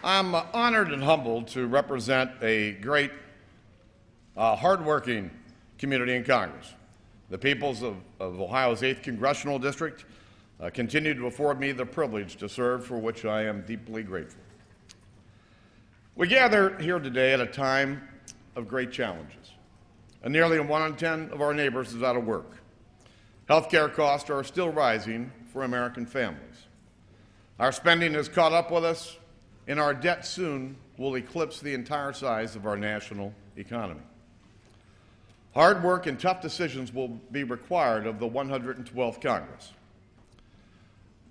I'm honored and humbled to represent a great, hardworking community in Congress. The peoples of Ohio's 8th Congressional District continue to afford me the privilege to serve, for which I am deeply grateful. We gather here today at a time of great challenges. Nearly 1 in 10 of our neighbors is out of work. Healthcare costs are still rising for American families. Our spending has caught up with us, and our debt soon will eclipse the entire size of our national economy. Hard work and tough decisions will be required of the 112th Congress.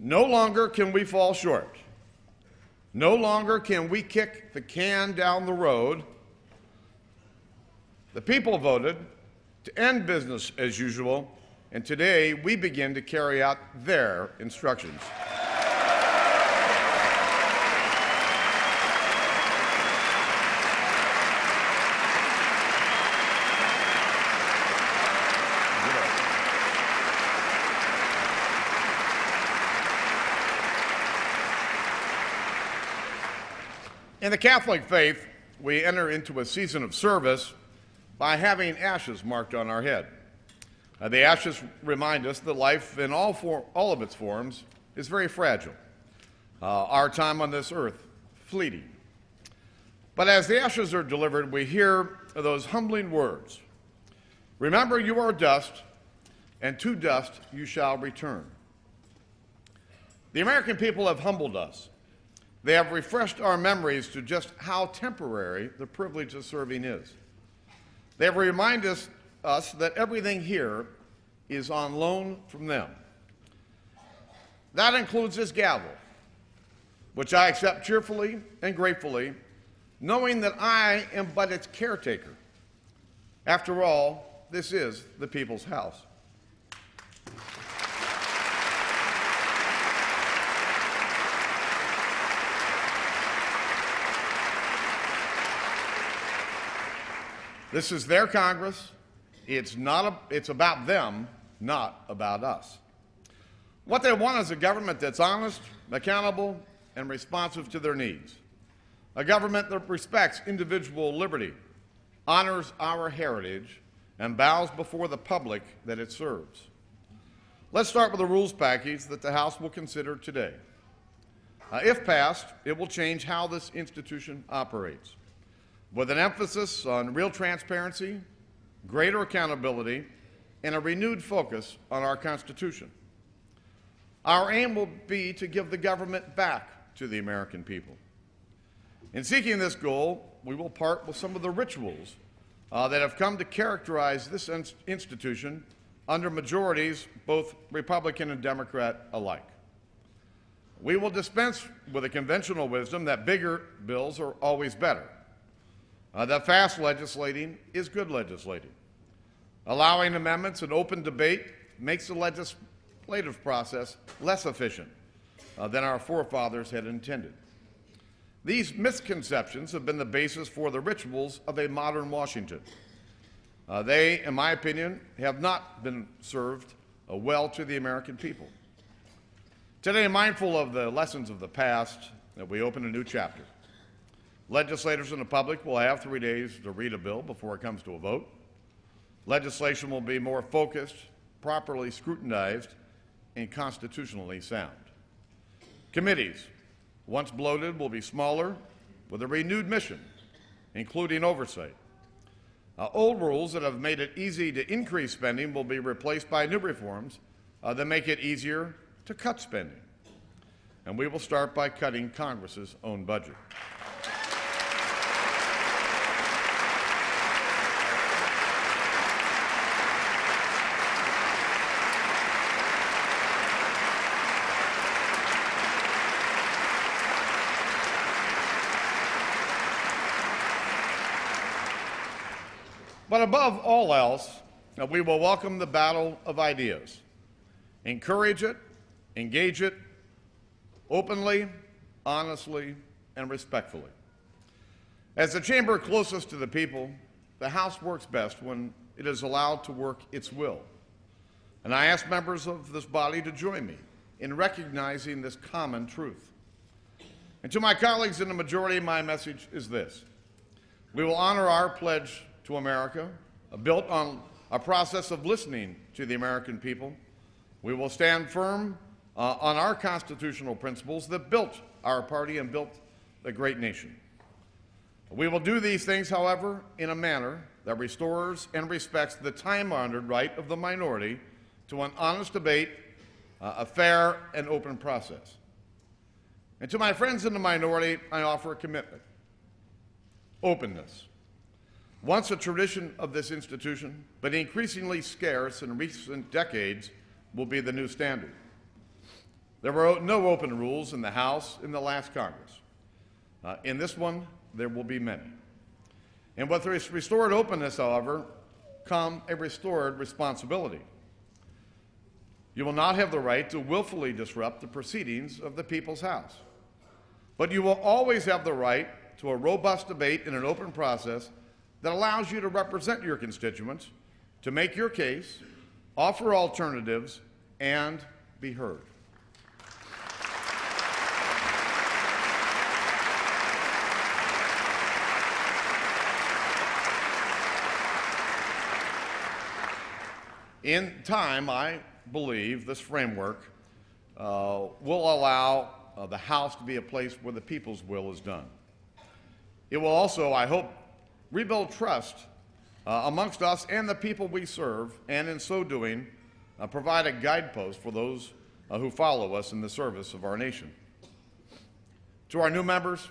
No longer can we fall short. No longer can we kick the can down the road. The people voted to end business as usual, and today we begin to carry out their instructions. In the Catholic faith, we enter into a season of service by having ashes marked on our head. The ashes remind us that life in all of its forms is very fragile. Our time on this earth, fleeting. But as the ashes are delivered, we hear those humbling words. Remember, you are dust, and to dust you shall return. The American people have humbled us. They have refreshed our memories to just how temporary the privilege of serving is. They have reminded us that everything here is on loan from them. That includes this gavel, which I accept cheerfully and gratefully, knowing that I am but its caretaker. After all, this is the people's house. This is their Congress. It's about them, not about us. What they want is a government that's honest, accountable, and responsive to their needs. A government that respects individual liberty, honors our heritage, and bows before the public that it serves. Let's start with the rules package that the House will consider today. If passed, it will change how this institution operates, with an emphasis on real transparency, greater accountability, and a renewed focus on our Constitution. Our aim will be to give the government back to the American people. In seeking this goal, we will part with some of the rituals that have come to characterize this institution under majorities, both Republican and Democrat alike. We will dispense with the conventional wisdom that bigger bills are always better. That fast legislating is good legislating. Allowing amendments and open debate makes the legislative process less efficient than our forefathers had intended. These misconceptions have been the basis for the rituals of a modern Washington. They, in my opinion, have not been served well to the American people. Today, mindful of the lessons of the past, we open a new chapter. Legislators and the public will have 3 days to read a bill before it comes to a vote. Legislation will be more focused, properly scrutinized, and constitutionally sound. Committees, once bloated, will be smaller with a renewed mission, including oversight. Old rules that have made it easy to increase spending will be replaced by new reforms that make it easier to cut spending. And we will start by cutting Congress's own budget. But above all else, we will welcome the battle of ideas, encourage it, engage it openly, honestly, and respectfully. As the chamber closest to the people, the House works best when it is allowed to work its will. And I ask members of this body to join me in recognizing this common truth. And to my colleagues in the majority, my message is this. We will honor our pledge to America, built on a process of listening to the American people. We will stand firm on our constitutional principles that built our party and built a great nation. We will do these things, however, in a manner that restores and respects the time-honored right of the minority to an honest debate, a fair and open process. And to my friends in the minority, I offer a commitment: openness. Once a tradition of this institution, but increasingly scarce in recent decades, will be the new standard. There were no open rules in the House in the last Congress. In this one, there will be many. And with restored openness, however, come a restored responsibility. You will not have the right to willfully disrupt the proceedings of the People's House. But you will always have the right to a robust debate in an open process that allows you to represent your constituents, to make your case, offer alternatives, and be heard. In time, I believe this framework will allow the House to be a place where the people's will is done. It will also, I hope, rebuild trust amongst us and the people we serve, and in so doing, provide a guidepost for those who follow us in the service of our nation. To our new members,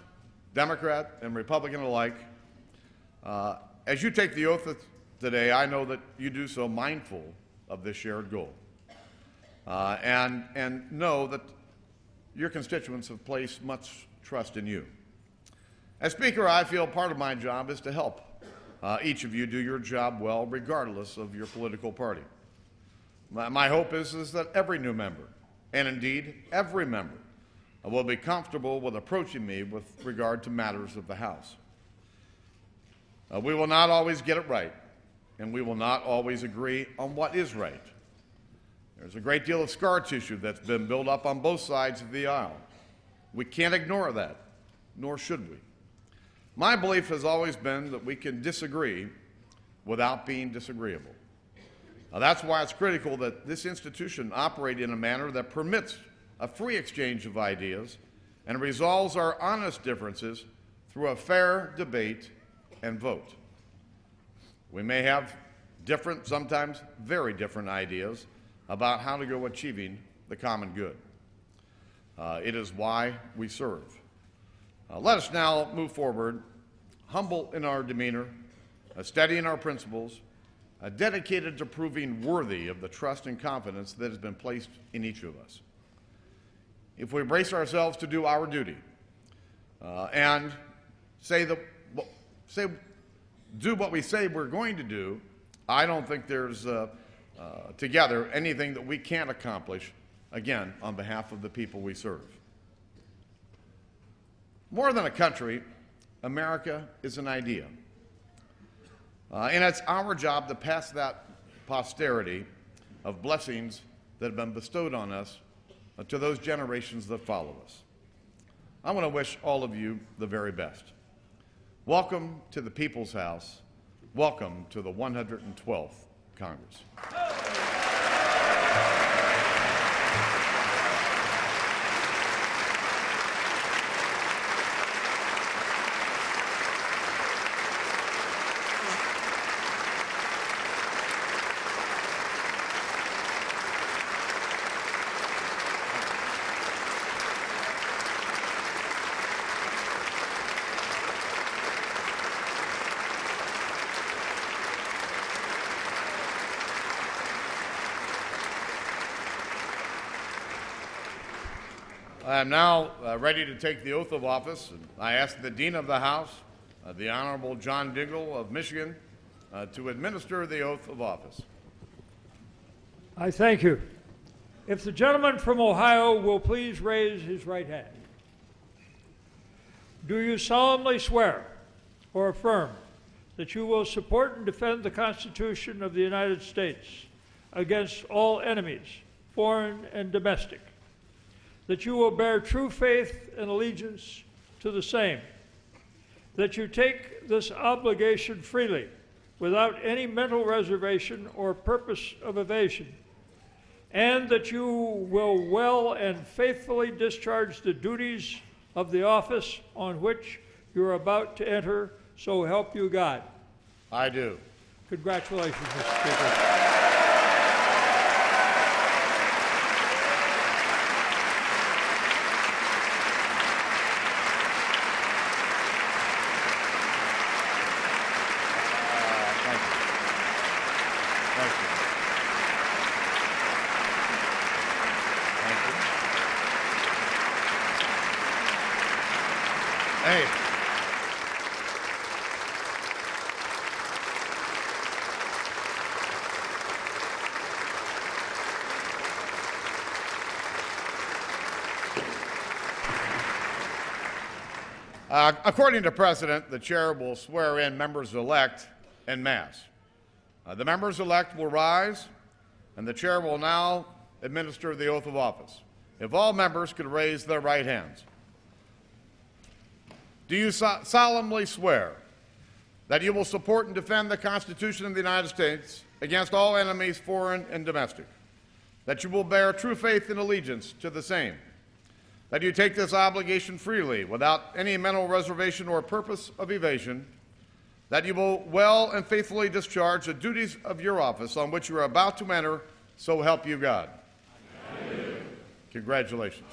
Democrat and Republican alike, as you take the oath today, I know that you do so mindful of this shared goal, and know that your constituents have placed much trust in you. As Speaker, I feel part of my job is to help each of you do your job well, regardless of your political party. My hope is that every new member, and indeed every member, will be comfortable with approaching me with regard to matters of the House. We will not always get it right, and we will not always agree on what is right. There's a great deal of scar tissue that's been built up on both sides of the aisle. We can't ignore that, nor should we. My belief has always been that we can disagree without being disagreeable. That's why it's critical that this institution operate in a manner that permits a free exchange of ideas and resolves our honest differences through a fair debate and vote. We may have different, sometimes very different ideas about how to go achieving the common good. It is why we serve. Let us now move forward, humble in our demeanor, steady in our principles, dedicated to proving worthy of the trust and confidence that has been placed in each of us. If we brace ourselves to do our duty and do what we say we're going to do, I don't think there's together anything that we can't accomplish, again, on behalf of the people we serve. More than a country, America is an idea. And it's our job to pass that posterity of blessings that have been bestowed on us to those generations that follow us. I want to wish all of you the very best. Welcome to the People's House. Welcome to the 112th Congress. I am now ready to take the oath of office. And I ask the Dean of the House, the Honorable John Dingell of Michigan, to administer the oath of office. I thank you. If the gentleman from Ohio will please raise his right hand. Do you solemnly swear or affirm that you will support and defend the Constitution of the United States against all enemies, foreign and domestic, that you will bear true faith and allegiance to the same, that you take this obligation freely, without any mental reservation or purpose of evasion, and that you will well and faithfully discharge the duties of the office on which you are about to enter, so help you God. I do. Congratulations, Mr. Speaker. Hey. According to precedent, the chair will swear in members-elect en masse. The members-elect will rise, and the chair will now administer the oath of office. If all members could raise their right hands. Do you solemnly swear that you will support and defend the Constitution of the United States against all enemies, foreign and domestic, that you will bear true faith and allegiance to the same, that you take this obligation freely without any mental reservation or purpose of evasion, that you will well and faithfully discharge the duties of your office on which you are about to enter, so help you God? Congratulations.